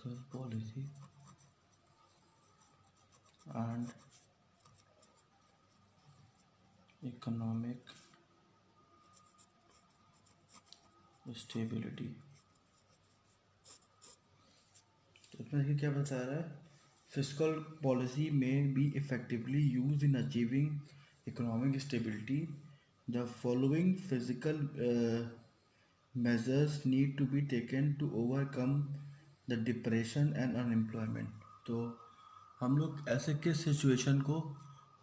fiscal policy and economic stability। तो इसमें देखिए क्या बता रहा है, फिस्कल पॉलिसी में B effectively use in achieving economic stability. The following physical measures need to be taken to overcome the depression and unemployment। तो हम लोग ऐसे किस सिचुएशन को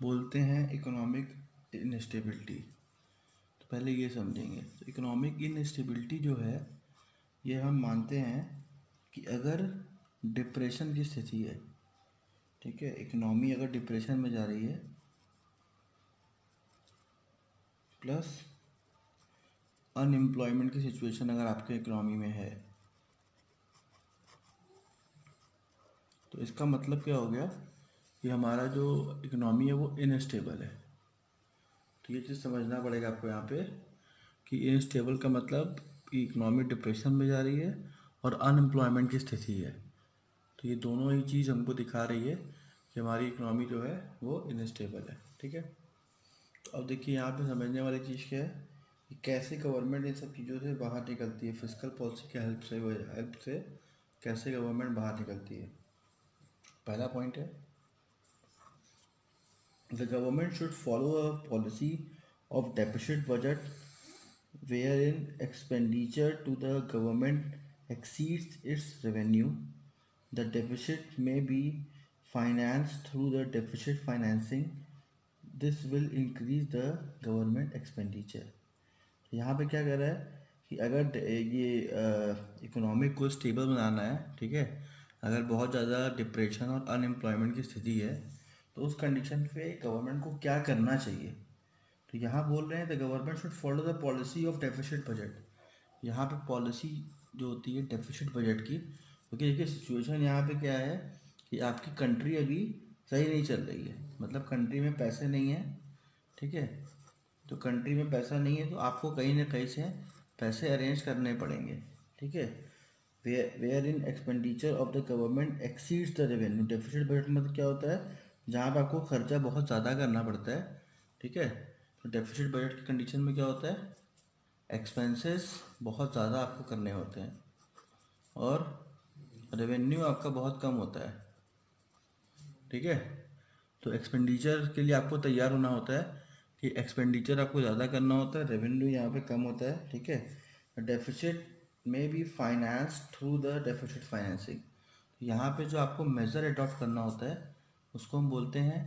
बोलते हैं इकोनॉमिक इनस्टेबिलिटी, तो पहले ये समझेंगे। तो इकोनॉमिक इनस्टेबिलिटी जो है ये हम मानते हैं कि अगर डिप्रेशन की स्थिति है, ठीक है, इकोनॉमी अगर डिप्रेशन में जा रही है प्लस अनएम्प्लॉयमेंट की सिचुएशन अगर आपके इकोनॉमी में है, तो इसका मतलब क्या हो गया कि हमारा जो इकोनॉमी है वो इनस्टेबल है। तो ये चीज़ समझना पड़ेगा आपको यहाँ पे कि इनस्टेबल का मतलब कि इकोनॉमी डिप्रेशन में जा रही है और अनएम्प्लॉयमेंट की स्थिति है। तो ये दोनों ही चीज़ हमको दिखा रही है कि हमारी इकोनॉमी जो है वो इनस्टेबल है, ठीक है। तो अब देखिए यहाँ पे समझने वाली चीज़ क्या है कि कैसे गवर्नमेंट इन सब चीज़ों से बाहर निकलती है, फिस्कल पॉलिसी के हेल्प से कैसे गवर्नमेंट बाहर निकलती है। पहला पॉइंट है, the government should follow a policy of deficit budget wherein expenditure to the government exceeds its revenue. The deficit may be financed through the deficit financing. This will increase the government expenditure। यहाँ पे क्या कह रहा है कि अगर ये economic को स्टेबल बनाना है, ठीक है, अगर बहुत ज़्यादा डिप्रेशन और अनएम्प्लॉयमेंट की स्थिति है तो उस कंडीशन पे गवर्नमेंट को क्या करना चाहिए। तो यहाँ बोल रहे हैं the government should follow the policy of deficit budget. यहाँ पे पॉलिसी जो होती है डेफिसिट बजट की, क्योंकि देखिए सिचुएशन यहाँ पे क्या है कि आपकी कंट्री अभी सही नहीं चल रही है, मतलब कंट्री में पैसे नहीं है, ठीक है। तो कंट्री में पैसा नहीं है तो आपको कहीं ना कहीं से पैसे अरेंज करने पड़ेंगे, ठीक है। Where in expenditure of the government exceeds the revenue. Deficit budget मतलब क्या होता है, जहाँ पे आपको खर्चा बहुत ज़्यादा करना पड़ता है, ठीक है। तो डेफिसिट बजट की कंडीशन में क्या होता है, एक्सपेंसेस बहुत ज़्यादा आपको करने होते हैं और रेवेन्यू आपका बहुत कम होता है, ठीक है। तो एक्सपेंडिचर के लिए आपको तैयार होना होता है कि एक्सपेंडिचर आपको ज़्यादा करना होता है, रेवेन्यू यहाँ पे कम होता है, ठीक है। Deficit may be finance through the deficit financing. यहाँ पे जो आपको मेजर अडॉप्ट करना होता है उसको हम बोलते हैं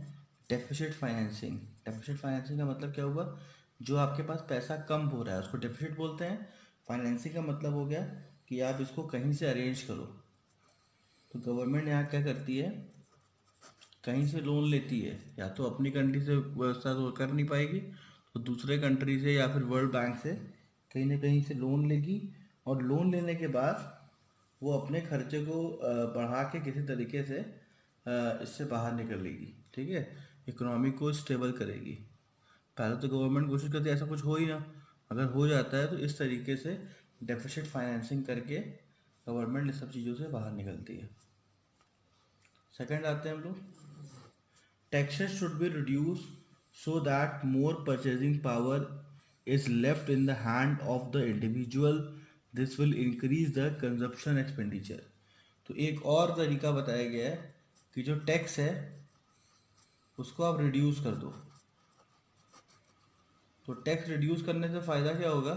डेफिसिट फाइनेंसिंग। डेफिसिट फाइनेंसिंग का मतलब क्या हुआ, जो आपके पास पैसा कम हो रहा है उसको डेफिसिट बोलते हैं। फाइनेंसिंग का मतलब हो गया कि आप इसको कहीं से अरेंज करो। तो गवर्नमेंट यहाँ क्या करती है, कहीं से लोन लेती है, या तो अपनी कंट्री से व्यवस्था तो कर नहीं पाएगी तो दूसरे कंट्री से या फिर वर्ल्ड बैंक से कहीं ना कहीं से लोन लेगी, और लोन लेने के बाद वो अपने खर्चे को बढ़ा के किसी तरीके से इससे बाहर निकलेगी, ठीक है, इकोनॉमी को स्टेबल करेगी। पहले तो गवर्नमेंट कोशिश करती है ऐसा कुछ हो ही ना, अगर हो जाता है तो इस तरीके से डेफिसिट फाइनेंसिंग करके गवर्नमेंट इस सब चीज़ों से बाहर निकलती है। सेकंड आते हैं हम लोग, taxes should be reduced so that more purchasing power is left in the hand of the individual. This will increase the consumption expenditure। तो एक और तरीका बताया गया है कि जो टैक्स है उसको आप रिड्यूस कर दो। तो टैक्स रिड्यूस करने से फ़ायदा क्या होगा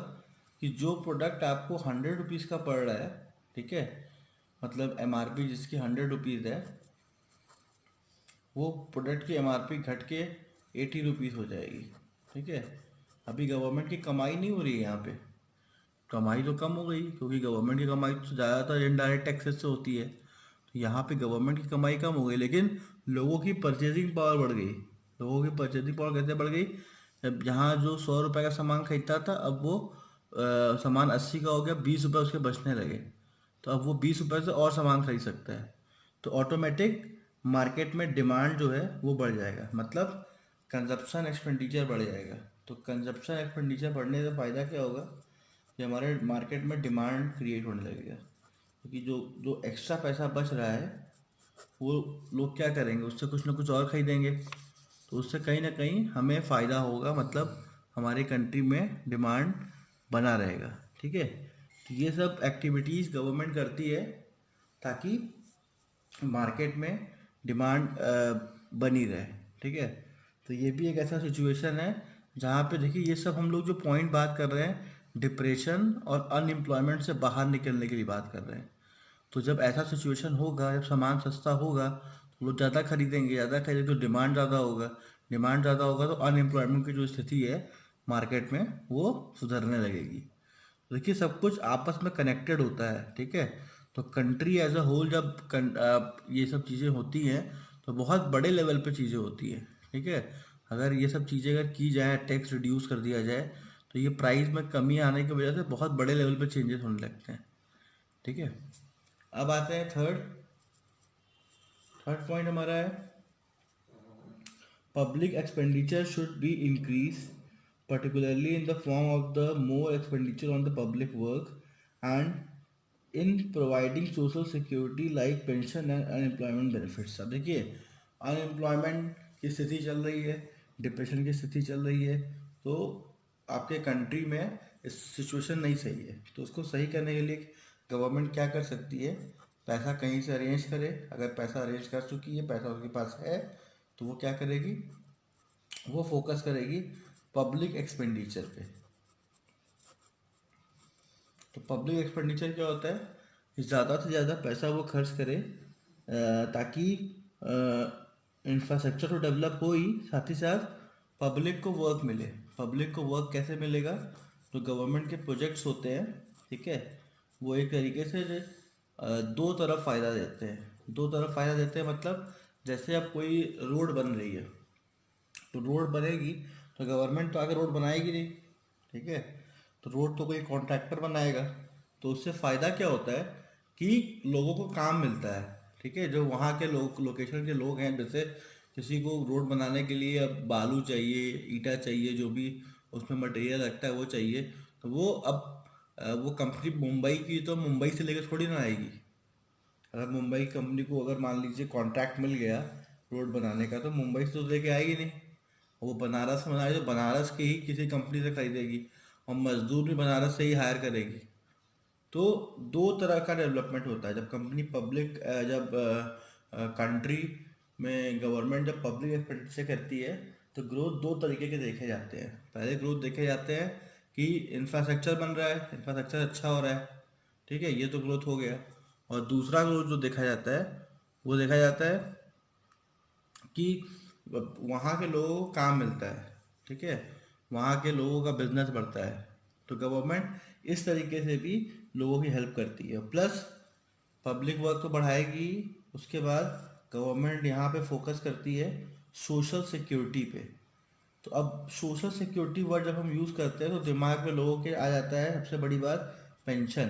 कि जो प्रोडक्ट आपको 100 रुपीज़ का पड़ रहा है, ठीक है, मतलब MRP जिसकी 100 रुपीज़ है, वो प्रोडक्ट की MRP घट के 80 रुपीज़ हो जाएगी, ठीक है। अभी गवर्नमेंट की कमाई नहीं हो रही है यहाँ पे, कमाई तो कम हो गई क्योंकि गवर्नमेंट की कमाई तो ज़्यादातर इनडायरेक्ट टैक्सेस से होती है। तो यहाँ पे गवर्नमेंट की कमाई कम हो गई लेकिन लोगों की परचेजिंग पावर बढ़ गई। लोगों की परचेजिंग पावर कैसे बढ़ गई, अब यहाँ जो 100 रुपये का सामान खरीदता था अब वो सामान 80 का हो गया, 20 रुपये उसके बचने लगे, तो अब वो 20 रुपये से और सामान खरीद सकता है। तो ऑटोमेटिक मार्केट में डिमांड जो है वो बढ़ जाएगा, मतलब कंजप्शन एक्सपेंडिचर बढ़ जाएगा। तो कंजप्शन एक्सपेंडिचर बढ़ने से फ़ायदा क्या होगा कि हमारे मार्केट में डिमांड क्रिएट होने लगेगा। क्योंकि जो जो एक्स्ट्रा पैसा बच रहा है वो लोग क्या करेंगे, उससे कुछ ना कुछ और खरीदेंगे, तो उससे कहीं ना कहीं हमें फ़ायदा होगा, मतलब हमारी कंट्री में डिमांड बना रहेगा। ठीक है, तो ये सब एक्टिविटीज़ गवर्नमेंट करती है ताकि मार्केट में डिमांड बनी रहे। ठीक है, तो ये भी एक ऐसा सिचुएशन है जहाँ पे देखिए ये सब हम लोग जो पॉइंट बात कर रहे हैं, डिप्रेशन और अनएम्प्लॉयमेंट से बाहर निकलने के लिए बात कर रहे हैं। तो जब ऐसा सिचुएशन होगा, जब सामान सस्ता होगा तो लोग ज़्यादा खरीदेंगे, ज़्यादा खरीदेंगे तो डिमांड ज़्यादा होगा, डिमांड ज़्यादा होगा तो अनएम्प्लॉयमेंट की जो स्थिति है मार्केट में वो सुधरने लगेगी। देखिए सब कुछ आपस में कनेक्टेड होता है। ठीक है, तो कंट्री एज अ होल जब ये सब चीज़ें होती हैं तो बहुत बड़े लेवल पे चीज़ें होती हैं। ठीक है, अगर ये सब चीज़ें अगर की जाए, टैक्स रिड्यूस कर दिया जाए, तो ये प्राइस में कमी आने की वजह से बहुत बड़े लेवल पे चेंजेस होने लगते हैं। ठीक है, अब आते हैं थर्ड थर्ड पॉइंट हमारा है public expenditure should be increased, particularly in the form of the more expenditure on the public work and in providing social security like pension and unemployment benefits। अब देखिए अनएम्प्लॉयमेंट की स्थिति चल रही है, depression की स्थिति चल रही है, तो आपके कंट्री में इस सिचुएशन नहीं सही है। तो उसको सही करने के लिए गवर्नमेंट क्या कर सकती है, पैसा कहीं से अरेंज करे। अगर पैसा अरेंज कर चुकी है, पैसा उसके पास है, तो वो क्या करेगी, वो फोकस करेगी पब्लिक एक्सपेंडिचर पे। तो पब्लिक एक्सपेंडिचर क्या होता है कि ज़्यादा से ज़्यादा पैसा वो खर्च करे, ताकि इंफ्रास्ट्रक्चर तो डेवलप हो ही, साथ ही साथ पब्लिक को वर्क मिले। पब्लिक को वर्क कैसे मिलेगा, जो गवर्नमेंट के प्रोजेक्ट्स होते हैं, ठीक है, वो एक तरीके से दो तरफ फ़ायदा देते हैं। दो तरफ फ़ायदा देते हैं मतलब जैसे अब कोई रोड बन रही है, तो रोड बनेगी तो गवर्नमेंट तो आगे रोड बनाएगी नहीं। ठीक है, तो रोड तो कोई कॉन्ट्रैक्टर बनाएगा, तो उससे फ़ायदा क्या होता है कि लोगों को काम मिलता है। ठीक है, जो वहाँ के लोग, लोकेशन के लोग हैं, जैसे किसी को रोड बनाने के लिए अब बालू चाहिए, ईटा चाहिए, जो भी उसमें मटेरियल लगता है वो चाहिए, तो वो अब वो कंपनी मुंबई की तो मुंबई से लेकर थोड़ी ना आएगी। अगर मुंबई कंपनी को अगर मान लीजिए कॉन्ट्रैक्ट मिल गया रोड बनाने का, तो मुंबई से तो लेके आएगी नहीं, वो बनारस में बनाएगी तो बनारस की ही किसी कंपनी से खरीदेगी, और मजदूर भी बनारस से ही हायर करेगी। तो दो तरह का डेवलपमेंट होता है जब कंपनी पब्लिक, जब कंट्री में गवर्नमेंट जब पब्लिक एक्सपेंडिचर करती है, तो ग्रोथ दो तरीके के देखे जाते हैं। पहले ग्रोथ देखे जाते हैं कि इंफ्रास्ट्रक्चर बन रहा है, इंफ्रास्ट्रक्चर अच्छा हो रहा है। ठीक है, ये तो ग्रोथ हो गया। और दूसरा ग्रोथ जो देखा जाता है, वो देखा जाता है कि वहाँ के लोगों को काम मिलता है। ठीक है, वहाँ के लोगों का बिजनेस बढ़ता है, तो गवर्नमेंट इस तरीके से भी लोगों की हेल्प करती है। प्लस पब्लिक वर्क तो बढ़ाएगी, उसके बाद गवर्नमेंट यहाँ पे फोकस करती है सोशल सिक्योरिटी पे। तो अब सोशल सिक्योरिटी वर्ड जब हम यूज़ करते हैं तो दिमाग में लोगों के आ जाता है सबसे बड़ी बात पेंशन,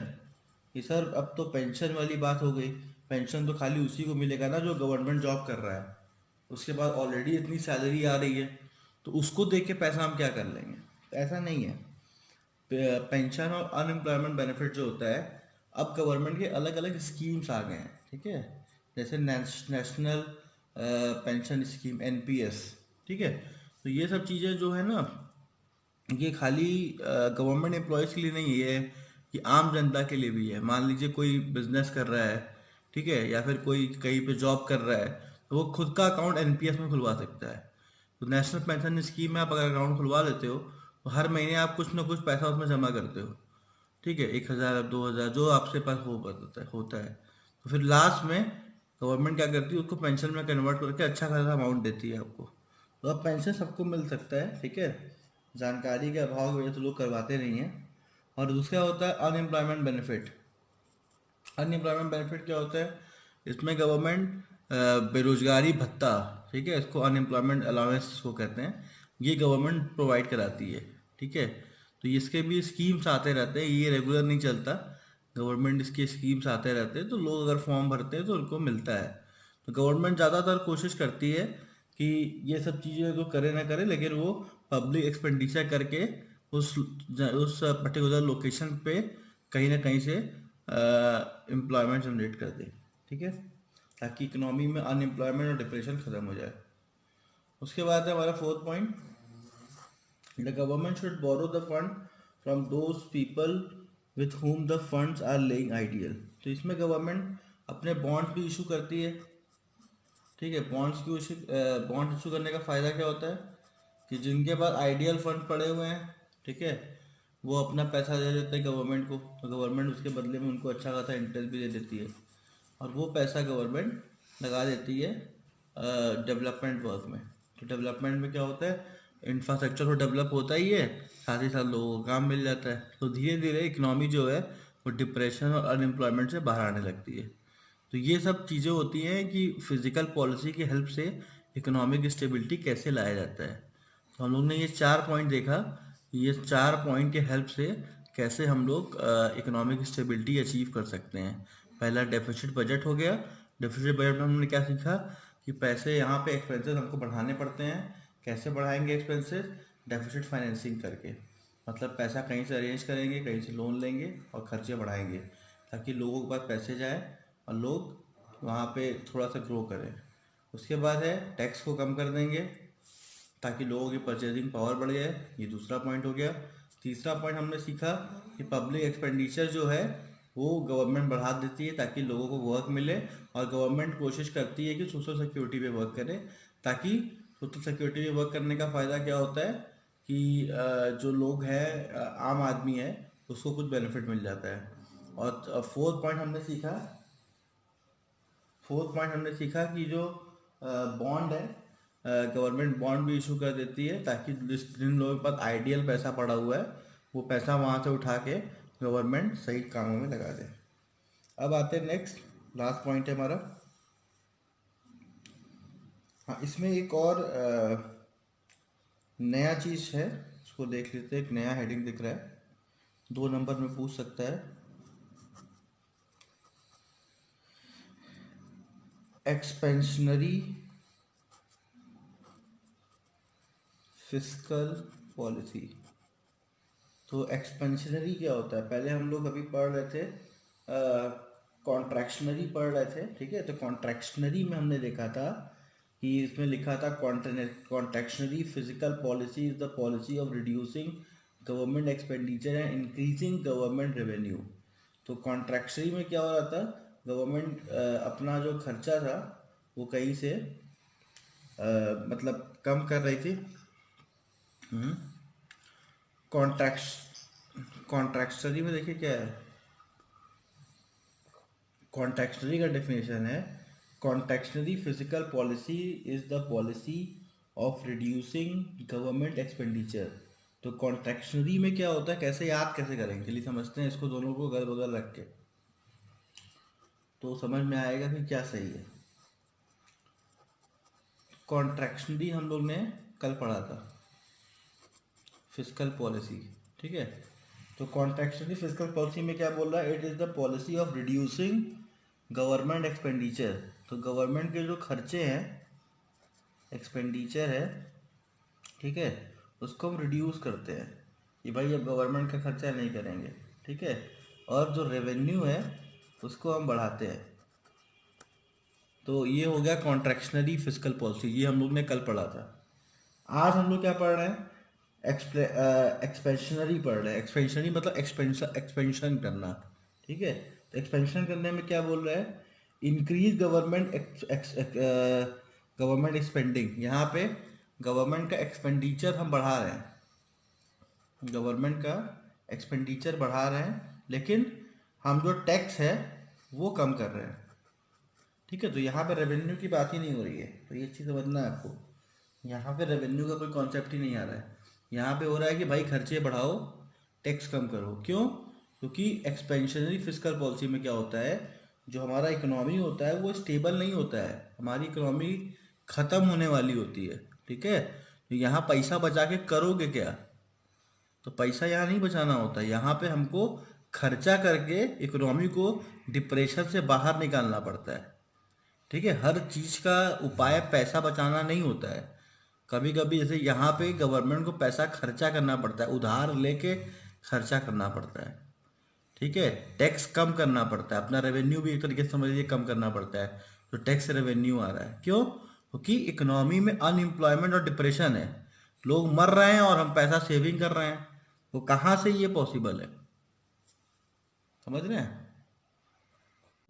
कि सर अब तो पेंशन वाली बात हो गई। पेंशन तो खाली उसी को मिलेगा ना जो गवर्नमेंट जॉब कर रहा है, उसके बाद ऑलरेडी इतनी सैलरी आ रही है, तो उसको देख के पैसा हम क्या कर लेंगे। तो ऐसा नहीं है। पेंशन और अनएम्प्लॉयमेंट बेनिफिट जो होता है, अब गवर्नमेंट के अलग अलग स्कीम्स आ गए हैं। ठीक है, जैसे नेशनल पेंशन स्कीम, एनपीएस। ठीक है, तो ये सब चीज़ें जो है ना, ये खाली गवर्नमेंट एम्प्लॉयज़ के लिए नहीं है, ये आम जनता के लिए भी है। मान लीजिए कोई बिजनेस कर रहा है, ठीक है, या फिर कोई कहीं पे जॉब कर रहा है, तो वो खुद का अकाउंट एनपीएस में खुलवा सकता है। तो नेशनल पेंशन स्कीम में आप अगर अकाउंट खुलवा लेते हो, तो हर महीने आप कुछ ना कुछ पैसा उसमें जमा करते हो। ठीक है, 1,000 2,000 जो आपके पास होता है। तो फिर लास्ट में गवर्नमेंट क्या करती है, उसको पेंशन में कन्वर्ट करके अच्छा खासा अमाउंट देती है आपको। तो अब पेंशन सबको मिल सकता है। ठीक है, जानकारी के अभाव की वजह से लोग करवाते नहीं हैं। और दूसरा होता है अनएम्प्लॉयमेंट बेनिफिट। अनएम्प्लॉयमेंट बेनिफिट क्या होता है, इसमें गवर्नमेंट बेरोजगारी भत्ता, ठीक है, इसको अनएम्प्लॉयमेंट अलाउंस को कहते हैं, ये गवर्नमेंट प्रोवाइड कराती है। ठीक है, तो इसके भी स्कीम्स आते रहते हैं, ये रेगुलर नहीं चलता, गवर्नमेंट इसके स्कीम्स आते रहते हैं, तो लोग अगर फॉर्म भरते हैं तो उनको मिलता है। तो गवर्नमेंट ज़्यादातर कोशिश करती है कि ये सब चीज़ें तो करे ना करे, लेकिन वो पब्लिक एक्सपेंडिचर करके उस पर्टिकुलर लोकेशन पे कहीं ना कहीं से एम्प्लॉयमेंट जनरेट कर दे, ठीक है, ताकि इकोनॉमी में अनएम्प्लॉयमेंट और डिप्रेशन खत्म हो जाए। उसके बाद है हमारा fourth point, the government should borrow the fund from those people with whom the funds are lying ideal. तो इसमें गवर्नमेंट अपने बॉन्ड भी इशू करती है, ठीक है। बॉन्ड इशू करने का फ़ायदा क्या होता है कि जिनके पास आइडियल फंड पड़े हुए हैं, ठीक है, वो अपना पैसा दे देते हैं गवर्नमेंट को, तो गवर्नमेंट उसके बदले में उनको अच्छा खासा इंटरेस्ट भी दे देती है, और वो पैसा गवर्नमेंट लगा देती है डेवलपमेंट वर्क में। तो डेवलपमेंट में क्या होता है, इंफ्रास्ट्रक्चर तो डेवलप होता ही है, साथ ही साथ लोगों को काम मिल जाता है, तो धीरे धीरे इकनॉमी जो है वो डिप्रेशन और अनएम्प्लॉयमेंट से बाहर आने लगती है। तो ये सब चीज़ें होती हैं कि फिजिकल पॉलिसी की हेल्प से इकोनॉमिक स्टेबिलिटी कैसे लाया जाता है। तो हम लोग ने ये 4 पॉइंट देखा, ये 4 पॉइंट के हेल्प से कैसे हम लोग इकोनॉमिक स्टेबिलिटी अचीव कर सकते हैं। पहला डेफिसिट बजट हो गया। डेफिसिट बजट में हमने क्या सीखा कि पैसे यहाँ पे एक्सपेंसेस हमको बढ़ाने पड़ते हैं। कैसे बढ़ाएंगे एक्सपेंसेस? डेफिसिट फाइनेंसिंग करके, मतलब पैसा कहीं से अरेंज करेंगे, कहीं से लोन लेंगे और खर्चे बढ़ाएंगे, ताकि लोगों के पास पैसे जाए और लोग वहाँ पे थोड़ा सा ग्रो करें। उसके बाद है टैक्स को कम कर देंगे ताकि लोगों की परचेजिंग पावर बढ़ जाए, ये दूसरा पॉइंट हो गया। तीसरा पॉइंट हमने सीखा कि पब्लिक एक्सपेंडिचर जो है वो गवर्नमेंट बढ़ा देती है ताकि लोगों को वर्क मिले, और गवर्नमेंट कोशिश करती है कि सोशल सिक्योरिटी पे वर्क करे, ताकि सोशल सिक्योरिटी पे वर्क करने का फ़ायदा क्या होता है कि जो लोग हैं, आम आदमी है, उसको कुछ बेनिफिट मिल जाता है। और फोर्थ पॉइंट हमने सीखा कि जो बॉन्ड है, गवर्नमेंट बॉन्ड भी इशू कर देती है ताकि जिन लोगों के पास आइडियल पैसा पड़ा हुआ है वो पैसा वहाँ से उठा के गवर्नमेंट सही कामों में लगा दे। अब आते हैं नेक्स्ट, लास्ट पॉइंट है हमारा। हाँ, इसमें एक और नया चीज़ है, उसको देख लेते हैं। एक नया हेडिंग दिख रहा है, 2 नंबर में पूछ सकता है, एक्सपेंशनरी फिस्कल पॉलिसी। तो एक्सपेंशनरी क्या होता है? पहले हम लोग अभी पढ़ रहे थे, कॉन्ट्रैक्शनरी पढ़ रहे थे, ठीक है। तो कॉन्ट्रैक्शनरी में हमने देखा था कि इसमें लिखा था contractionary physical policy is the policy of reducing government expenditure and increasing government revenue. तो कॉन्ट्रैक्शनरी में क्या हो रहा था, गवर्नमेंट अपना जो खर्चा था वो कहीं से मतलब कम कर रही थी। कॉन्ट्रैक्शनरी में देखिए क्या है, कॉन्ट्रैक्शनरी का डेफिनेशन है, contractionary physical policy is the policy of reducing government expenditure. तो कॉन्ट्रैक्शनरी में क्या होता है, कैसे याद कैसे करेंगे, चलिए समझते हैं इसको, दोनों को गल बगल रख के, तो समझ में आएगा कि क्या सही है। कॉन्ट्रैक्शनरी हम लोग ने कल पढ़ा था, फिजिकल पॉलिसी, ठीक है। तो कॉन्ट्रैक्शनरी फिजिकल पॉलिसी में क्या बोल रहा है, it is the policy of reducing government expenditure. तो गवर्नमेंट के जो खर्चे हैं, एक्सपेंडिचर है, ठीक है, उसको हम रिड्यूस करते हैं कि भाई अब गवर्नमेंट का खर्चा नहीं करेंगे, ठीक है। और जो रेवेन्यू है उसको हम बढ़ाते हैं। तो ये हो गया कॉन्ट्रैक्शनरी फिजिकल पॉलिसी, ये हम लोग ने कल पढ़ा था। आज हम लोग क्या पढ़ रहे हैं, एक्सपेंशनरी पढ़ रहे हैं। एक्सपेंशनरी मतलब एक्सपेंशन करना, ठीक है। तो एक्सपेंशन करने में क्या बोल रहा है, इंक्रीज गवर्नमेंट स्पेंडिंग। यहाँ पे गवर्नमेंट का एक्सपेंडिचर हम बढ़ा रहे हैं, गवर्नमेंट का एक्सपेंडिचर बढ़ा रहे हैं, लेकिन हम जो टैक्स है वो कम कर रहे हैं, ठीक है। तो यहाँ पे रेवेन्यू की बात ही नहीं हो रही है, तो ये चीज़ समझना है आपको। यहाँ पे रेवेन्यू का कोई कॉन्सेप्ट ही नहीं आ रहा है। यहाँ पे हो रहा है कि भाई खर्चे बढ़ाओ, टैक्स कम करो। क्यों? क्योंकि एक्सपेंशनरी फिजिकल पॉलिसी में क्या होता है, जो हमारा इकोनॉमी होता है वो स्टेबल नहीं होता है, हमारी इकोनॉमी ख़त्म होने वाली होती है, ठीक है। तो यहाँ पैसा बचा के करोगे क्या? तो पैसा यहाँ नहीं बचाना होता, यहाँ पे हमको खर्चा करके इकोनॉमी को डिप्रेशन से बाहर निकालना पड़ता है, ठीक है। हर चीज़ का उपाय पैसा बचाना नहीं होता है। कभी कभी जैसे यहाँ पे गवर्नमेंट को पैसा खर्चा करना पड़ता है, उधार लेके खर्चा करना पड़ता है, ठीक है, टैक्स कम करना पड़ता है, अपना रेवेन्यू भी एक तरीके से समझ लीजिए कम करना पड़ता है। तो टैक्स रेवेन्यू आ रहा है, क्यों? क्योंकि इकोनॉमी में अनएम्प्लॉयमेंट और डिप्रेशन है, लोग मर रहे हैं और हम पैसा सेविंग कर रहे हैं, तो कहाँ से ये पॉसिबल है? समझ रहे हैं?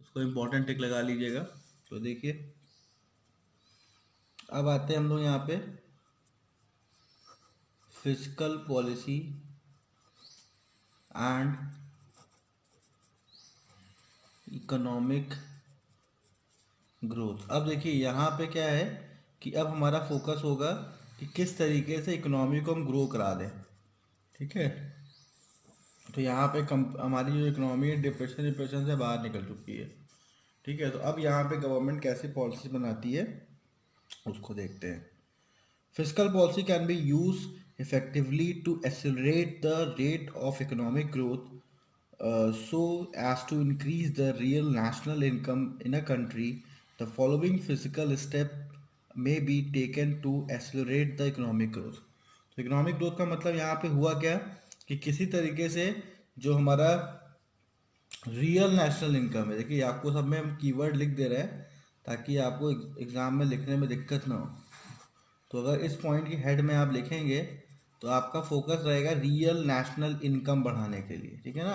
उसको इम्पोर्टेंट टिक लगा लीजिएगा। तो देखिए, अब आते हैं हम लोग यहाँ पे physical policy and economic growth. अब देखिए यहाँ पे क्या है कि अब हमारा फोकस होगा कि किस तरीके से इकोनॉमी को हम ग्रो करा दें। ठीक है, तो यहाँ पे हमारी जो इकोनॉमी है डिप्रेशन डिप्रेशन से बाहर निकल चुकी है। ठीक है, तो अब यहाँ पे गवर्नमेंट कैसे पॉलिसी बनाती है उसको देखते हैं। Physical policy can be use effectively to accelerate the rate of economic growth so as to increase the real national income in a country. The following physical step may be taken to accelerate the economic growth. तो economic growth का मतलब यहाँ पे हुआ क्या कि किसी तरीके से जो हमारा रियल नेशनल इनकम है, देखिए आपको सब में हम कीवर्ड लिख दे रहे हैं ताकि आपको एग्जाम में लिखने में दिक्कत ना हो। तो अगर इस पॉइंट की हेड में आप लिखेंगे तो आपका फोकस रहेगा रियल नेशनल इनकम बढ़ाने के लिए। ठीक है ना,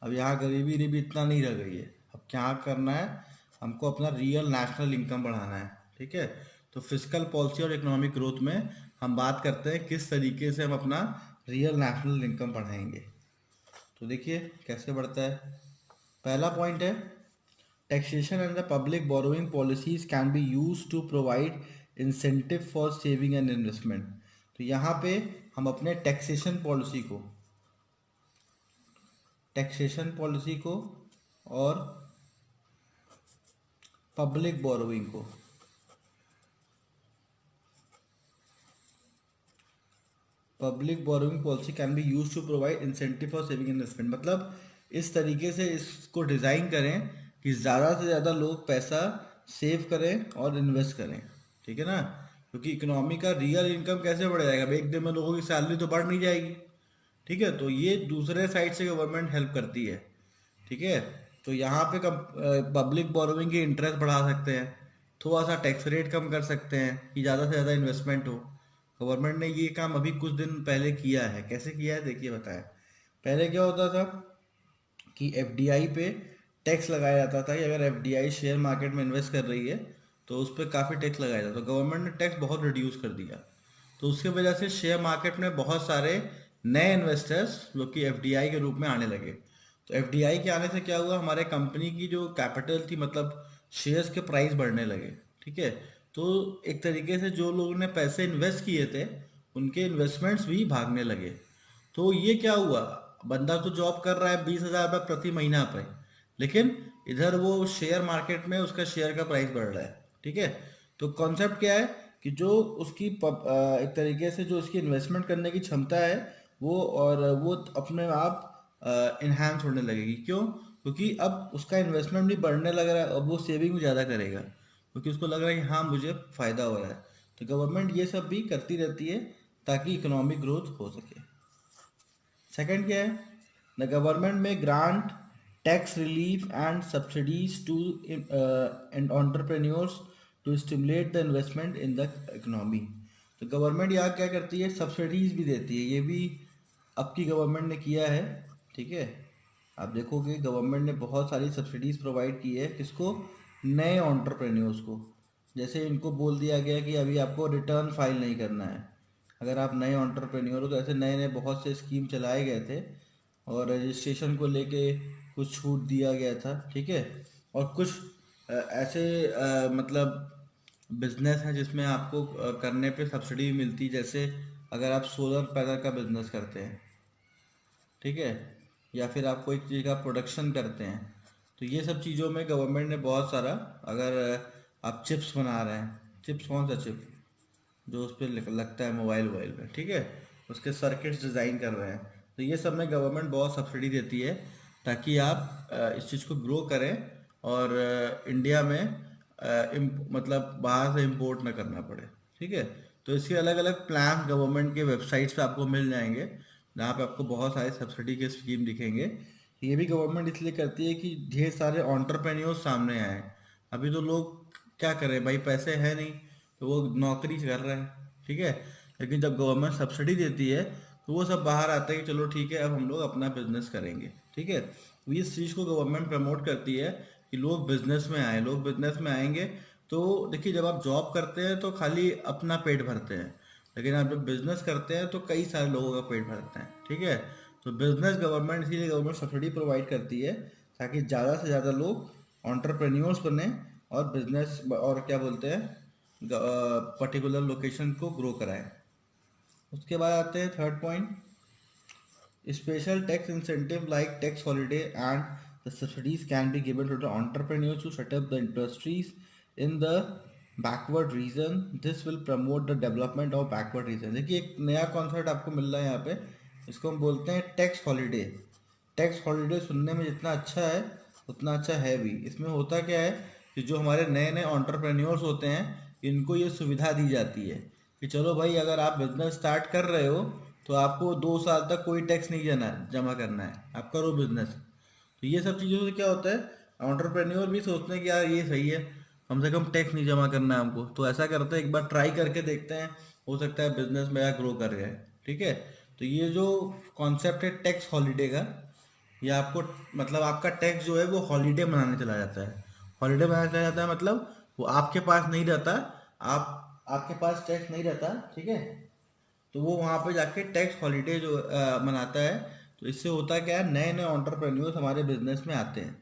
अब यहाँ गरीबी गरीबी इतना नहीं रह गई है, अब क्या करना है, हमको अपना रियल नेशनल इनकम बढ़ाना है। ठीक है, तो फिजिकल पॉलिसी और इकोनॉमिक ग्रोथ में हम बात करते हैं किस तरीके से हम अपना रियल नेशनल इनकम बढ़ाएंगे। तो देखिए कैसे बढ़ता है। पहला पॉइंट है taxation and the public borrowing policies can be used to provide incentive for saving and investment। तो यहाँ पे हम अपने टैक्सेशन पॉलिसी को और पब्लिक बोरोइंग को public borrowing policy can be use to provide incentive for saving investment, मतलब इस तरीके से इसको डिज़ाइन करें कि ज़्यादा से ज़्यादा लोग पैसा सेव करें और इन्वेस्ट करें। ठीक है ना, क्योंकि इकोनॉमी का रियल इनकम कैसे बढ़ जाएगा, अब एक दिन में लोगों की सैलरी तो बढ़ नहीं जाएगी। ठीक है, तो ये दूसरे साइड से गवर्नमेंट हेल्प करती है। ठीक है, तो यहाँ पे पब्लिक बोरोइंग की इंटरेस्ट बढ़ा सकते हैं, थोड़ा सा टैक्स रेट कम कर सकते हैं कि ज़्यादा से ज़्यादा इन्वेस्टमेंट हो। गवर्नमेंट ने ये काम अभी कुछ दिन पहले किया है। कैसे किया है देखिए बताएं। पहले क्या होता था कि एफडीआई पे टैक्स लगाया जाता था कि अगर एफडीआई शेयर मार्केट में इन्वेस्ट कर रही है तो उस पर काफ़ी टैक्स लगाया जाता, तो गवर्नमेंट ने टैक्स बहुत रिड्यूस कर दिया। तो उसके वजह से शेयर मार्केट में बहुत सारे नए इन्वेस्टर्स जो कि एफडीआई के रूप में आने लगे। तो एफडीआई के आने से क्या हुआ, हमारे कंपनी की जो कैपिटल थी, मतलब शेयर्स के प्राइस बढ़ने लगे। ठीक है, तो एक तरीके से जो लोगों ने पैसे इन्वेस्ट किए थे उनके इन्वेस्टमेंट्स भी भागने लगे। तो ये क्या हुआ, बंदा तो जॉब कर रहा है 20,000 रुपये प्रति महीना पे, लेकिन इधर वो शेयर मार्केट में उसका शेयर का प्राइस बढ़ रहा है। ठीक है, तो कॉन्सेप्ट क्या है कि जो उसकी एक तरीके से जो उसकी इन्वेस्टमेंट करने की क्षमता है वो, और वो अपने आप इन्हांस होने लगेगी। क्यों? क्योंकि अब उसका इन्वेस्टमेंट भी बढ़ने लग रहा है, अब वो सेविंग भी ज़्यादा करेगा क्योंकि उसको लग रहा है कि हाँ मुझे फ़ायदा हो रहा है। तो गवर्नमेंट ये सब भी करती रहती है ताकि इकोनॉमिक ग्रोथ हो सके। सेकंड क्या है, the government may grant tax relief and subsidies to and entrepreneurs to stimulate the investment in the economy. तो गवर्नमेंट यहाँ क्या करती है, सब्सिडीज भी देती है, ये भी अब की गवर्नमेंट ने किया है। ठीक है, आप देखोगे गवर्नमेंट ने बहुत सारी सब्सिडीज प्रोवाइड की है, किसको, नए एंटरप्रेन्योर्स को। जैसे इनको बोल दिया गया कि अभी आपको रिटर्न फाइल नहीं करना है अगर आप नए एंटरप्रेन्योर हो, तो ऐसे नए नए बहुत से स्कीम चलाए गए थे और रजिस्ट्रेशन को लेके कुछ छूट दिया गया था। ठीक है, और कुछ ऐसे मतलब बिजनेस है जिसमें आपको करने पे सब्सिडी मिलती, जैसे अगर आप सोलर पैनल का बिजनेस करते हैं, ठीक है, या फिर आप कोई चीज़ का प्रोडक्शन करते हैं, तो ये सब चीज़ों में गवर्नमेंट ने बहुत सारा, अगर आप चिप्स बना रहे हैं, चिप्स कौन सा चिप जो उस पर लगता है मोबाइल वोबाइल में, ठीक है, उसके सर्किट्स डिज़ाइन कर रहे हैं, तो ये सब में गवर्नमेंट बहुत सब्सिडी देती है ताकि आप इस चीज़ को ग्रो करें और इंडिया में मतलब बाहर से इंपोर्ट ना करना पड़े। ठीक है, तो इसके अलग अलग प्लान गवर्नमेंट के वेबसाइट्स पे आपको मिल जाएंगे जहाँ पे आपको बहुत सारे सब्सिडी के स्कीम दिखेंगे ये भी गवर्नमेंट इसलिए करती है कि ढेर सारे एंटरप्रेन्योर सामने आए। अभी तो लोग क्या करें भाई, पैसे है नहीं तो वो नौकरी कर रहे हैं, ठीक है। लेकिन जब गवर्नमेंट सब्सिडी देती है तो वो सब बाहर आते हैं कि चलो ठीक है अब हम लोग अपना बिजनेस करेंगे, ठीक है। तो इस चीज़ को गवर्नमेंट प्रमोट करती है कि लोग बिजनेस में आए, लोग बिजनेस में आएंगे। तो देखिए, जब आप जॉब करते हैं तो खाली अपना पेट भरते हैं, लेकिन आप जब बिजनेस करते हैं तो कई सारे लोगों का पेट भरते हैं, ठीक है। तो बिजनेस गवर्नमेंट, इसीलिए गवर्नमेंट सब्सिडी प्रोवाइड करती है ताकि ज़्यादा से ज़्यादा लोग एंटरप्रेन्योर्स बने और बिजनेस और क्या बोलते हैं पर्टिकुलर लोकेशन को ग्रो कराएं। उसके बाद आते हैं third point, special tax incentive like tax holiday and the subsidies can be given to the entrepreneurs to set up the industries in the backward region. This will promote the development of backward region. देखिए, एक नया concept आपको मिल रहा है यहाँ पे, इसको हम बोलते हैं टैक्स हॉलिडे। टैक्स हॉलिडे सुनने में जितना अच्छा है उतना अच्छा है भी। इसमें होता क्या है कि जो हमारे नए नए एंटरप्रेन्योर्स होते हैं इनको ये सुविधा दी जाती है कि चलो भाई, अगर आप बिजनेस स्टार्ट कर रहे हो तो आपको 2 साल तक कोई टैक्स नहीं जमा करना है, आप करो बिजनेस। तो ये सब चीज़ों से क्या होता है, एंटरप्रेन्योर भी सोचते हैं कि यार ये सही है, कम से कम टैक्स नहीं जमा करना है हमको, तो ऐसा करते हैं एक बार ट्राई करके देखते हैं, हो सकता है बिजनेस मेरा ग्रो कर जाए, ठीक है। तो ये जो कॉन्सेप्ट है टैक्स हॉलीडे का, ये आपको मतलब आपका टैक्स जो है वो हॉलीडे मनाने चला जाता है। हॉलीडे मनाने चला जाता है मतलब वो आपके पास नहीं रहता, आपके पास टैक्स नहीं रहता, ठीक है। तो वो वहाँ पे जाके टैक्स हॉलीडे जो मनाता है। तो इससे होता क्या है, नए नए एंटरप्रेन्योर्स हमारे बिजनेस में आते हैं।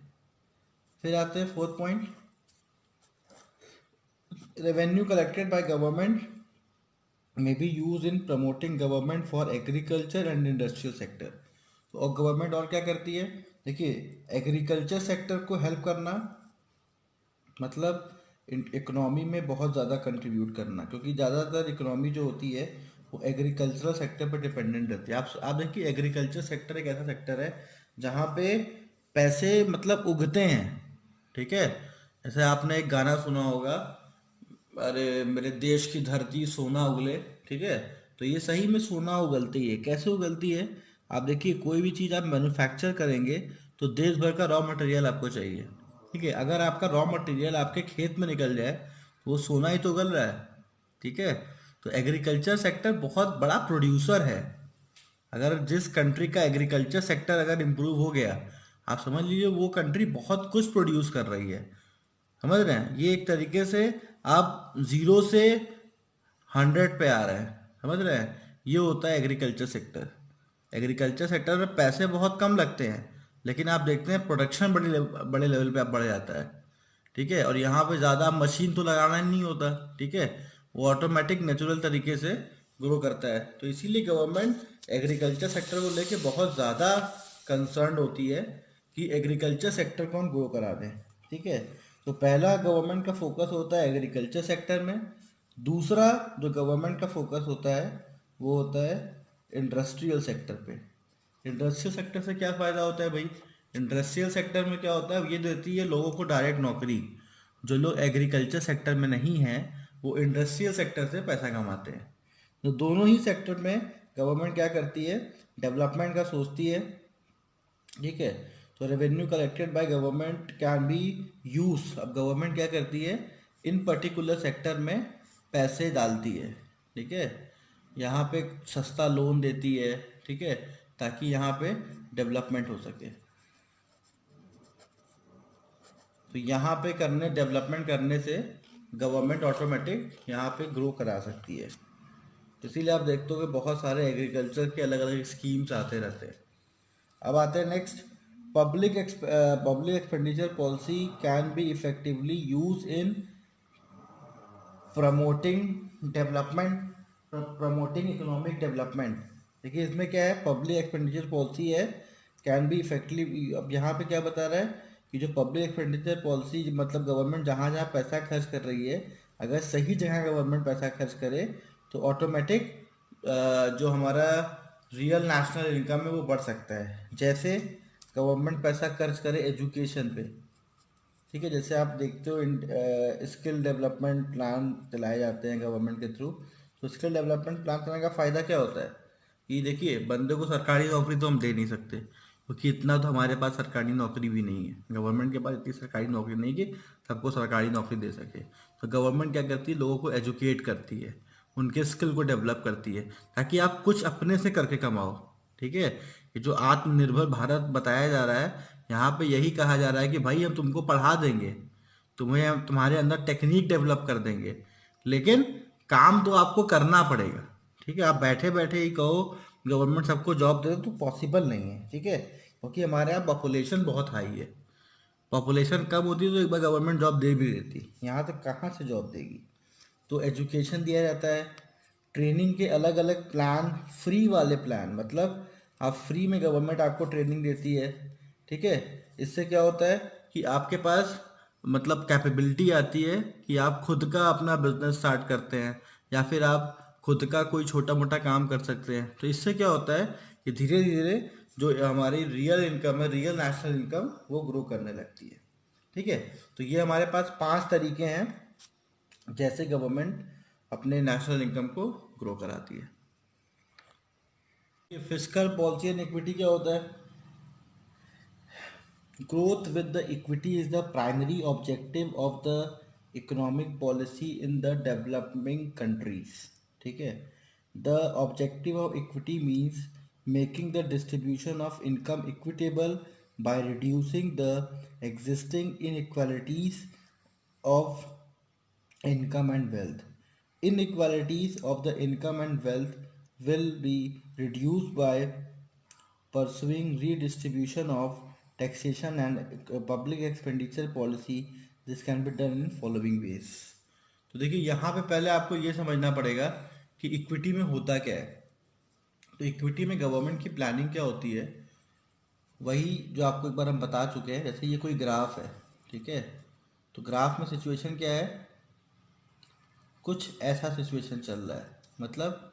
फिर आते हैं fourth point, revenue collected by government may be used in promoting government for agriculture and industrial sector। तो और गवर्नमेंट और क्या करती है, देखिए, एग्रीकल्चर सेक्टर को हेल्प करना मतलब इकोनॉमी में बहुत ज़्यादा कंट्रीब्यूट करना, क्योंकि ज़्यादातर इकोनॉमी जो होती है वो एग्रीकल्चरल सेक्टर पर डिपेंडेंट रहती है। आप देखिए, एग्रीकल्चर सेक्टर एक ऐसा सेक्टर है जहाँ पे पैसे मतलब उगते हैं, ठीक है। जैसे आपने एक गाना सुना होगा, अरे मेरे देश की धरती सोना उगले, ठीक है। तो ये सही में सोना उगलती है, कैसे उगलती है, आप देखिए, कोई भी चीज़ आप मैन्युफैक्चर करेंगे तो देश भर का रॉ मटेरियल आपको चाहिए, ठीक है। अगर आपका रॉ मटेरियल आपके खेत में निकल जाए तो वो सोना ही तो उगल रहा है, ठीक है। तो एग्रीकल्चर सेक्टर बहुत बड़ा प्रोड्यूसर है। अगर जिस कंट्री का एग्रीकल्चर सेक्टर अगर इम्प्रूव हो गया, आप समझ लीजिए वो कंट्री बहुत कुछ प्रोड्यूस कर रही है। समझ रहे हैं, ये एक तरीके से आप जीरो से 100 पे आ रहे हैं, समझ रहे हैं, ये होता है एग्रीकल्चर सेक्टर। एग्रीकल्चर सेक्टर में पैसे बहुत कम लगते हैं, लेकिन आप देखते हैं प्रोडक्शन बड़े लेवल पे आप बढ़ जाता है, ठीक है। और यहाँ पे ज़्यादा मशीन तो लगाना ही नहीं होता, ठीक है। वो ऑटोमेटिक नेचुरल तरीके से ग्रो करता है। तो इसीलिए गवर्नमेंट एग्रीकल्चर सेक्टर को लेके बहुत ज़्यादा कंसर्न होती है कि एग्रीकल्चर सेक्टर को हम ग्रो करा दें, ठीक है। तो पहला गवर्नमेंट का फोकस होता है एग्रीकल्चर सेक्टर में। दूसरा जो गवर्नमेंट का फोकस होता है वो होता है इंडस्ट्रियल सेक्टर पे। इंडस्ट्रियल सेक्टर से क्या फ़ायदा होता है भाई, इंडस्ट्रियल सेक्टर में क्या होता है, ये देती है लोगों को डायरेक्ट नौकरी। जो लोग एग्रीकल्चर सेक्टर में नहीं हैं वो इंडस्ट्रियल सेक्टर से पैसा कमाते हैं। तो दोनों ही सेक्टर में गवर्नमेंट क्या करती है, डेवलपमेंट का सोचती है, ठीक है। तो revenue collected by government can be use, अब गवर्नमेंट क्या करती है, इन पर्टिकुलर सेक्टर में पैसे डालती है, ठीक है। यहाँ पे सस्ता लोन देती है, ठीक है, ताकि यहाँ पे डेवलपमेंट हो सके। तो यहाँ पे करने डेवलपमेंट करने से गवर्नमेंट ऑटोमेटिक यहाँ पे ग्रो करा सकती है। तो इसीलिए आप देखते हो कि बहुत सारे एग्रीकल्चर के अलग अलग स्कीम्स आते रहते हैं। अब आते हैं next, public expenditure policy can B effectively use in promoting development, promoting economic development. देखिए, इसमें क्या है, पब्लिक एक्सपेंडिचर पॉलिसी है, कैन बी इफेक्टिवली। अब यहाँ पे क्या बता रहा है कि जो पब्लिक एक्सपेंडिचर पॉलिसी मतलब गवर्नमेंट जहाँ जहाँ पैसा खर्च कर रही है, अगर सही जगह गवर्नमेंट पैसा खर्च करे तो ऑटोमेटिक जो हमारा रियल नेशनल इनकम है वो बढ़ सकता है। जैसे गवर्नमेंट पैसा खर्च करे एजुकेशन पे, ठीक है। जैसे आप देखते हो स्किल डेवलपमेंट प्लान चलाए जाते हैं गवर्नमेंट के थ्रू। तो स्किल डेवलपमेंट प्लान करने का फ़ायदा क्या होता है कि देखिए, बंदे को सरकारी नौकरी तो हम दे नहीं सकते क्योंकि इतना तो हमारे पास सरकारी नौकरी भी नहीं है, गवर्नमेंट के पास इतनी सरकारी नौकरी नहीं कि सबको सरकारी नौकरी दे सके। तो गवर्नमेंट क्या करती है, लोगों को एजुकेट करती है, उनके स्किल को डेवलप करती है, ताकि आप कुछ अपने से करके कमाओ। ठीक है, ये जो आत्मनिर्भर भारत बताया जा रहा है, यहाँ पे यही कहा जा रहा है कि भाई हम तुमको पढ़ा देंगे, तुम्हें हम तुम्हारे अंदर टेक्निक डेवलप कर देंगे, लेकिन काम तो आपको करना पड़ेगा। ठीक है, आप बैठे बैठे ही कहो गवर्नमेंट सबको जॉब दे दो, तो पॉसिबल नहीं है। ठीक है, क्योंकि हमारे यहाँ पॉपुलेशन बहुत हाई है, पॉपुलेशन कम होती तो एक बार गवर्नमेंट जॉब दे भी देती, यहाँ तक कहाँ से जॉब देगी। तो एजुकेशन दिया जाता है, ट्रेनिंग के अलग अलग प्लान, फ्री वाले प्लान, मतलब आप फ्री में गवर्नमेंट आपको ट्रेनिंग देती है। ठीक है, इससे क्या होता है कि आपके पास मतलब कैपेबिलिटी आती है कि आप खुद का अपना बिजनेस स्टार्ट करते हैं, या फिर आप खुद का कोई छोटा मोटा काम कर सकते हैं। तो इससे क्या होता है कि धीरे धीरे जो हमारी रियल इनकम है, रियल नेशनल इनकम, वो ग्रो करने लगती है। ठीक है, तो ये हमारे पास 5 तरीके हैं जैसे गवर्नमेंट अपने नेशनल इनकम को ग्रो कराती है। ये फिस्कल पॉलिसी एंड इक्विटी क्या होता है? Growth with the equity is the primary objective of the economic policy in the developing countries. ठीक है, the objective of equity means making the distribution of income equitable by reducing the existing inequalities of income and wealth. Inequalities of the income and wealth will be reduced by pursuing redistribution of taxation and public expenditure policy. This can be done in following ways. तो देखिए यहाँ पे पहले आपको ये समझना पड़ेगा कि इक्विटी में होता क्या है। तो इक्विटी में गवर्नमेंट की प्लानिंग क्या होती है, वही जो आपको एक बार हम बता चुके हैं। जैसे ये कोई ग्राफ है, ठीक है, तो ग्राफ में सिचुएशन क्या है, कुछ ऐसा सिचुएशन चल रहा है, मतलब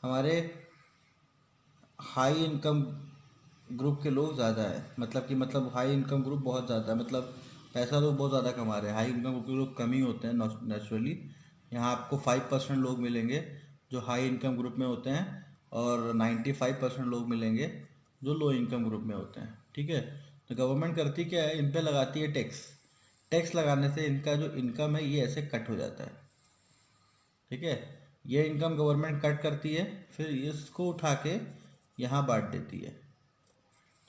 हमारे हाई इनकम ग्रुप के लोग ज़्यादा है, मतलब हाई इनकम ग्रुप बहुत ज़्यादा है, मतलब पैसा लोग बहुत ज़्यादा कमा रहे हैं। हाई इनकम ग्रुप के लोग कम ही होते हैं नेचुरली। यहाँ आपको 5% लोग मिलेंगे जो हाई इनकम ग्रुप में होते हैं, और 95% लोग मिलेंगे जो लो इनकम ग्रुप में होते हैं। ठीक है, तो गवर्नमेंट करती क्या है, इन पे लगाती है टैक्स। टैक्स लगाने से इनका जो इनकम है ये ऐसे कट हो जाता है। ठीक है, ये इनकम गवर्नमेंट कट करती है, फिर इसको उठा के यहाँ बांट देती है।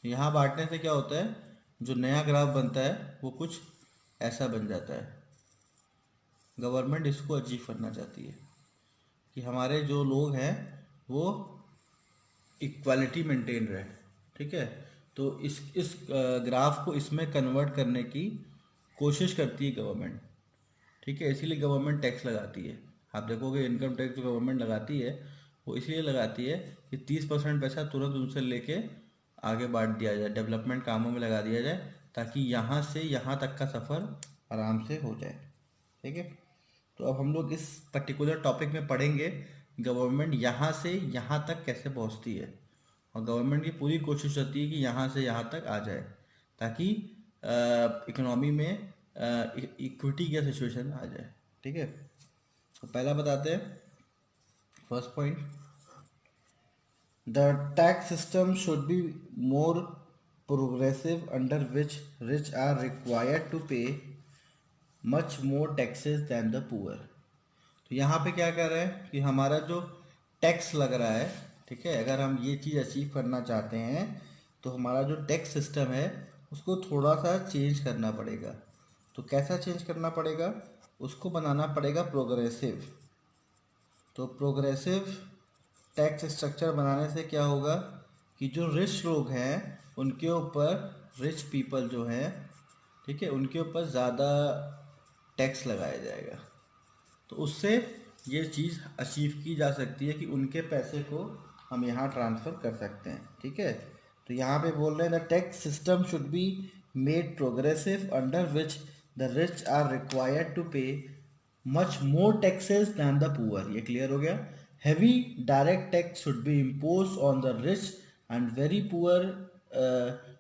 तो यहाँ बांटने से क्या होता है, जो नया ग्राफ बनता है वो कुछ ऐसा बन जाता है। गवर्नमेंट इसको अचीव करना चाहती है कि हमारे जो लोग हैं वो इक्वालिटी मेंटेन रहे। ठीक है, तो इस ग्राफ को इसमें कन्वर्ट करने की कोशिश करती है गवर्नमेंट। ठीक है, इसीलिए गवर्नमेंट टैक्स लगाती है। आप देखोगे इनकम टैक्स जो गवर्नमेंट लगाती है वो इसलिए लगाती है कि 30% पैसा तुरंत उनसे लेके आगे बांट दिया जाए, डेवलपमेंट कामों में लगा दिया जाए, ताकि यहाँ से यहाँ तक का सफ़र आराम से हो जाए। ठीक है, तो अब हम लोग इस पर्टिकुलर टॉपिक में पढ़ेंगे गवर्नमेंट यहाँ से यहाँ तक कैसे पहुँचती है, और गवर्नमेंट की पूरी कोशिश रहती है कि यहाँ से यहाँ तक आ जाए, ताकि इकोनॉमी में इक्विटी का सिचुएशन आ जाए। ठीक है, तो पहला बताते हैं, first point, the tax system should be more progressive under which rich are required to pay much more taxes than the poor. तो यहाँ पे क्या कर रहे हैं कि हमारा जो टैक्स लग रहा है, ठीक है, अगर हम ये चीज़ अचीव करना चाहते हैं तो हमारा जो टैक्स सिस्टम है उसको थोड़ा सा चेंज करना पड़ेगा। तो कैसा चेंज करना पड़ेगा, उसको बनाना पड़ेगा प्रोग्रेसिव। तो प्रोग्रेसिव टैक्स स्ट्रक्चर बनाने से क्या होगा कि जो रिच लोग हैं उनके ऊपर, रिच पीपल जो हैं, ठीक है, उनके ऊपर ज़्यादा टैक्स लगाया जाएगा। तो उससे ये चीज़ अचीव की जा सकती है कि उनके पैसे को हम यहाँ ट्रांसफ़र कर सकते हैं। ठीक है, तो यहाँ पे बोल रहे हैं the tax system should be made progressive under which the rich are required to pay much more taxes than the poor. ये क्लियर हो गया। Heavy direct tax should be impose on the rich and very poor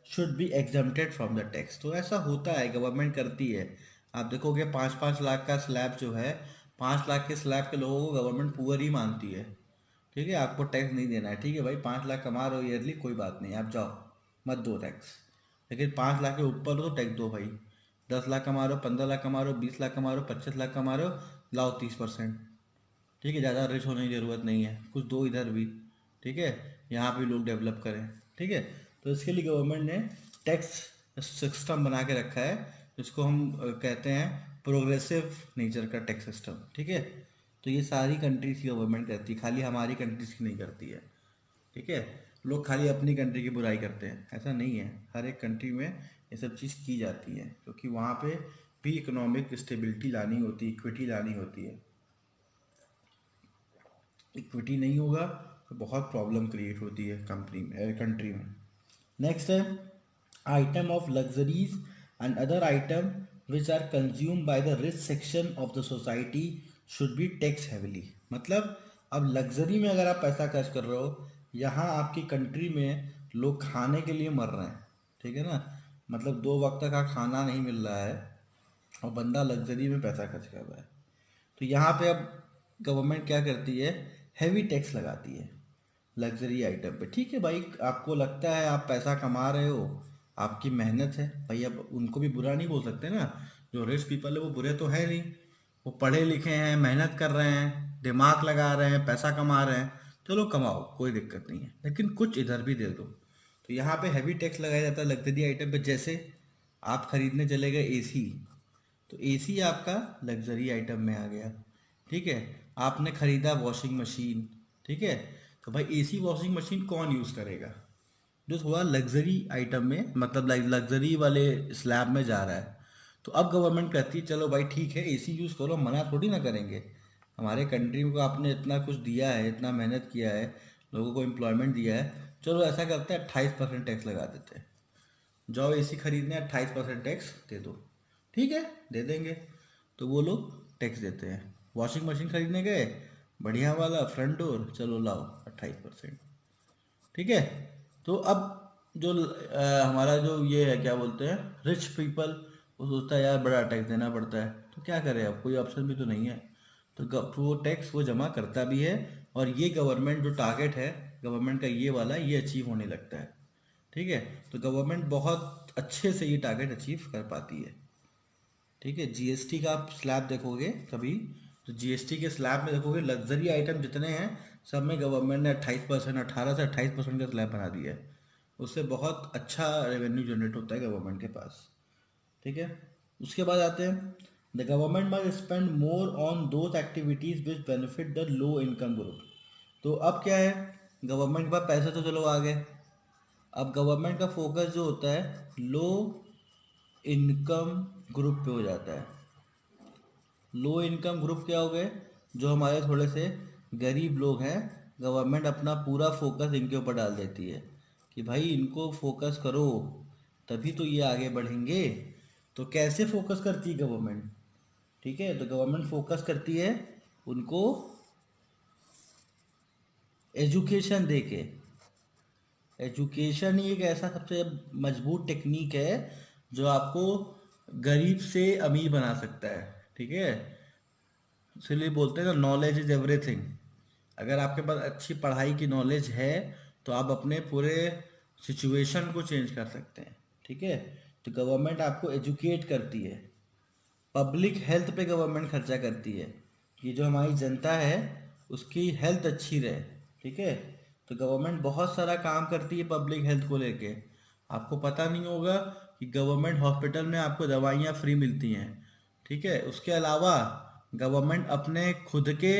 should be exempted from the tax. तो ऐसा होता है, government करती है। आप देखोगे 5-5 लाख का स्लैब जो है, 5 लाख के स्लैब के लोगों को गवर्नमेंट पुअर ही मानती है। ठीक है, आपको टैक्स नहीं देना है, ठीक है भाई, 5 लाख कमा रहे हो ईयरली, कोई बात नहीं, आप जाओ। मत दो टैक्स। लेकिन 5 लाख के ऊपर हो तो टैक्स दो भाई। 10 लाख कमा रहे हो, 15 लाख कमा रहे हो, 20 लाख कमा रहे हो, 25 लाख कमा रहे हो, लाओ 30%। ठीक है, ज़्यादा रिच होने की ज़रूरत नहीं है, कुछ दो इधर भी। ठीक है, यहाँ भी लोग डेवलप करें। ठीक है, तो इसके लिए गवर्नमेंट ने टैक्स सिस्टम बना के रखा है, जिसको हम कहते हैं प्रोग्रेसिव नेचर का टैक्स सिस्टम। ठीक है, तो ये सारी कंट्रीज की गवर्नमेंट करती है, खाली हमारी कंट्रीज की नहीं करती है। ठीक है, लोग खाली अपनी कंट्री की बुराई करते हैं, ऐसा नहीं है। हर एक कंट्री में ये सब चीज़ की जाती है, क्योंकि वहाँ पे भी इकोनॉमिक स्टेबिलिटी लानी होती है, इक्विटी लानी होती है। इक्विटी नहीं होगा तो बहुत प्रॉब्लम क्रिएट होती है कंट्री में। नेक्स्ट है item of luxuries and other item which are consume by the rich section of the society should be tax heavily. मतलब अब लग्जरी में अगर आप पैसा खर्च कर रहे हो, यहाँ आपकी कंट्री में लोग खाने के लिए मर रहे हैं। ठीक है ना, मतलब 2 वक्त का खाना नहीं मिल रहा है और बंदा लग्जरी में पैसा खर्च कर रहा है। तो यहाँ पे अब गवर्नमेंट क्या करती है, हैवी टैक्स लगाती है लग्जरी आइटम पे। ठीक है भाई, आपको लगता है आप पैसा कमा रहे हो, आपकी मेहनत है भाई, अब उनको भी बुरा नहीं बोल सकते ना। जो रिच पीपल है वो बुरे तो है नहीं, वो पढ़े लिखे हैं, मेहनत कर रहे हैं, दिमाग लगा रहे हैं, पैसा कमा रहे हैं। चलो कमाओ, कोई दिक्कत नहीं है, लेकिन कुछ इधर भी दे दो। तो यहाँ पे हैवी टैक्स लगाया जाता है लग्जरी आइटम पे। जैसे आप खरीदने चले गए एसी, तो एसी आपका लग्जरी आइटम में आ गया। ठीक है, आपने खरीदा वॉशिंग मशीन। ठीक है, तो भाई एसी वॉशिंग मशीन कौन यूज़ करेगा, जो थोड़ा लग्जरी आइटम में, मतलब लग्जरी वाले स्लैब में जा रहा है। तो अब गवर्नमेंट कहती है चलो भाई ठीक है एसी यूज़ करो, मना थोड़ी ना करेंगे। हमारे कंट्री को आपने इतना कुछ दिया है, इतना मेहनत किया है, लोगों को एम्प्लॉयमेंट दिया है, चलो ऐसा करते हैं 28% टैक्स लगा देते हैं। जाओ एसी खरीदने 28% टैक्स दे दो। ठीक है, दे देंगे। तो वो लोग टैक्स देते हैं। वॉशिंग मशीन खरीदने गए, बढ़िया वाला फ्रंट डोर, चलो लाओ 28%। ठीक है, तो अब जो हमारा जो ये है क्या बोलते हैं रिच पीपल, वो सोचता है यार बड़ा टैक्स देना पड़ता है, तो क्या करे, अब कोई ऑप्शन भी तो नहीं है। तो वो टैक्स वो जमा करता भी है, और ये गवर्नमेंट जो टारगेट है गवर्नमेंट का ये वाला, ये अचीव होने लगता है। ठीक है, तो गवर्नमेंट बहुत अच्छे से ये टारगेट अचीव कर पाती है। ठीक है, जीएसटी का आप स्लैब देखोगे कभी, तो जीएसटी के स्लैब में देखोगे लग्जरी आइटम जितने हैं सब में गवर्नमेंट ने 28%, 18 से 28% का स्लैब बना दिया है। उससे बहुत अच्छा रेवेन्यू जनरेट होता है गवर्नमेंट के पास। ठीक है, उसके बाद आते हैं the government must spend more on those activities which benefit the low income group. तो अब क्या है, गवर्नमेंट के पास पैसे तो चलो आ गए, अब गवर्नमेंट का फोकस जो होता है लो इनकम ग्रुप पे हो जाता है। लो इनकम ग्रुप क्या हो गए, जो हमारे थोड़े से गरीब लोग हैं, गवर्नमेंट अपना पूरा फोकस इनके ऊपर डाल देती है कि भाई इनको फोकस करो, तभी तो ये आगे बढ़ेंगे। तो कैसे फोकस करती है गवर्नमेंट, ठीक है, तो गवर्नमेंट फोकस करती है उनको एजुकेशन दे के। एजुकेशन ही एक ऐसा सबसे मजबूत टेक्निक है जो आपको गरीब से अमीर बना सकता है। ठीक है, इसलिए बोलते हैं ना नॉलेज इज एवरीथिंग। अगर आपके पास अच्छी पढ़ाई की नॉलेज है तो आप अपने पूरे सिचुएशन को चेंज कर सकते हैं। ठीक है, तो गवर्नमेंट आपको एजुकेट करती है, पब्लिक हेल्थ पे गवर्नमेंट खर्चा करती है कि जो हमारी जनता है उसकी हेल्थ अच्छी रहे। ठीक है, तो गवर्नमेंट बहुत सारा काम करती है पब्लिक हेल्थ को लेके। आपको पता नहीं होगा कि गवर्नमेंट हॉस्पिटल में आपको दवाइयाँ फ्री मिलती हैं। ठीक है, उसके अलावा गवर्नमेंट अपने खुद के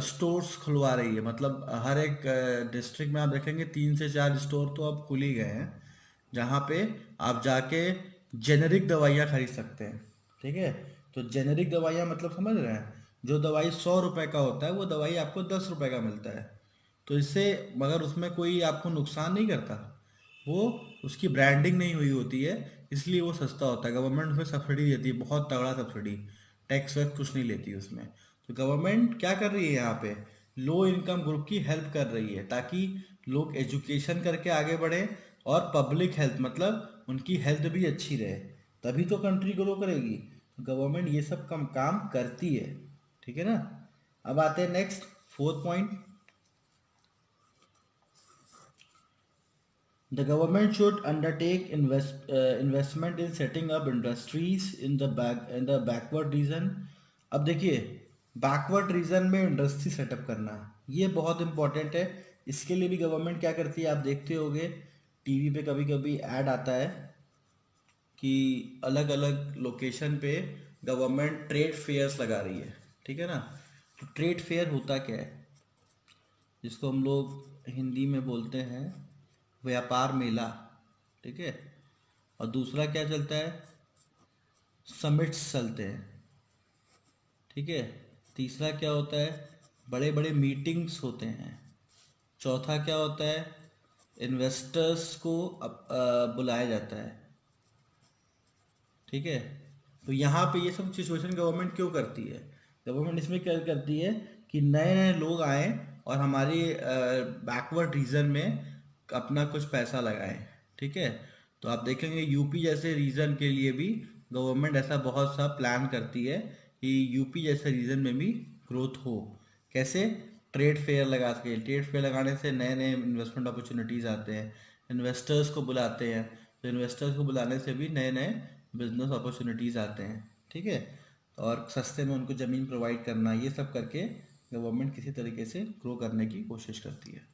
स्टोर्स खुलवा रही है, मतलब हर एक डिस्ट्रिक्ट में आप देखेंगे 3 से 4 स्टोर तो अब खुल ही गए हैं, जहाँ पे आप जाके जेनेरिक दवाइयाँ खरीद सकते हैं। ठीक है, तो जेनेरिक दवाइयाँ मतलब समझ रहे हैं, जो दवाई 100 रुपए का होता है वो दवाई आपको 10 रुपए का मिलता है। तो इससे, मगर उसमें कोई आपको नुकसान नहीं करता, वो उसकी ब्रांडिंग नहीं हुई होती है, इसलिए वो सस्ता होता है। गवर्नमेंट उसमें सब्सिडी देती है, बहुत तगड़ा सब्सिडी, टैक्स वैक्स कुछ नहीं लेती उसमें। तो गवर्नमेंट क्या कर रही है यहाँ पे, लो इनकम ग्रुप की हेल्प कर रही है ताकि लोग एजुकेशन करके आगे बढ़े, और पब्लिक हेल्थ मतलब उनकी हेल्थ भी अच्छी रहे, तभी तो कंट्री ग्रो करेगी। गवर्नमेंट ये सब कम काम करती है। ठीक है ना, अब आते हैं next fourth point. The government should undertake investment in setting up industries in the backward region. अब देखिए, बैकवर्ड रीजन में इंडस्ट्री सेटअप करना ये बहुत इंपॉर्टेंट है। इसके लिए भी गवर्नमेंट क्या करती है, आप देखते होंगे टीवी पे कभी कभी ऐड आता है कि अलग अलग लोकेशन पे गवर्नमेंट ट्रेड फेयर्स लगा रही है, ठीक है ना। तो ट्रेड फेयर होता क्या है, जिसको हम लोग हिंदी में बोलते हैं व्यापार मेला, ठीक है। और दूसरा क्या चलता है, समिट्स चलते हैं, ठीक है। तीसरा क्या होता है, बड़े बड़े मीटिंग्स होते हैं। चौथा क्या होता है, इन्वेस्टर्स को बुलाया जाता है, ठीक है। तो यहाँ पे ये सब सिचुएशन गवर्नमेंट क्यों करती है, गवर्नमेंट इसमें क्या करती है कि नए नए लोग आए और हमारी बैकवर्ड रीजन में अपना कुछ पैसा लगाएं, ठीक है। तो आप देखेंगे यूपी जैसे रीजन के लिए भी गवर्नमेंट ऐसा बहुत सा प्लान करती है कि यूपी जैसे रीजन में भी ग्रोथ हो। कैसे, ट्रेड फेयर लगा के, ट्रेड फेयर लगाने से नए नए इन्वेस्टमेंट अपॉर्चुनिटीज़ आते हैं, इन्वेस्टर्स को बुलाते हैं। तो इन्वेस्टर्स को बुलाने से भी नए नए बिजनेस अपॉर्चुनिटीज़ आते हैं, ठीक है। और सस्ते में उनको ज़मीन प्रोवाइड करना, ये सब करके गवर्नमेंट किसी तरीके से ग्रो करने की कोशिश करती है।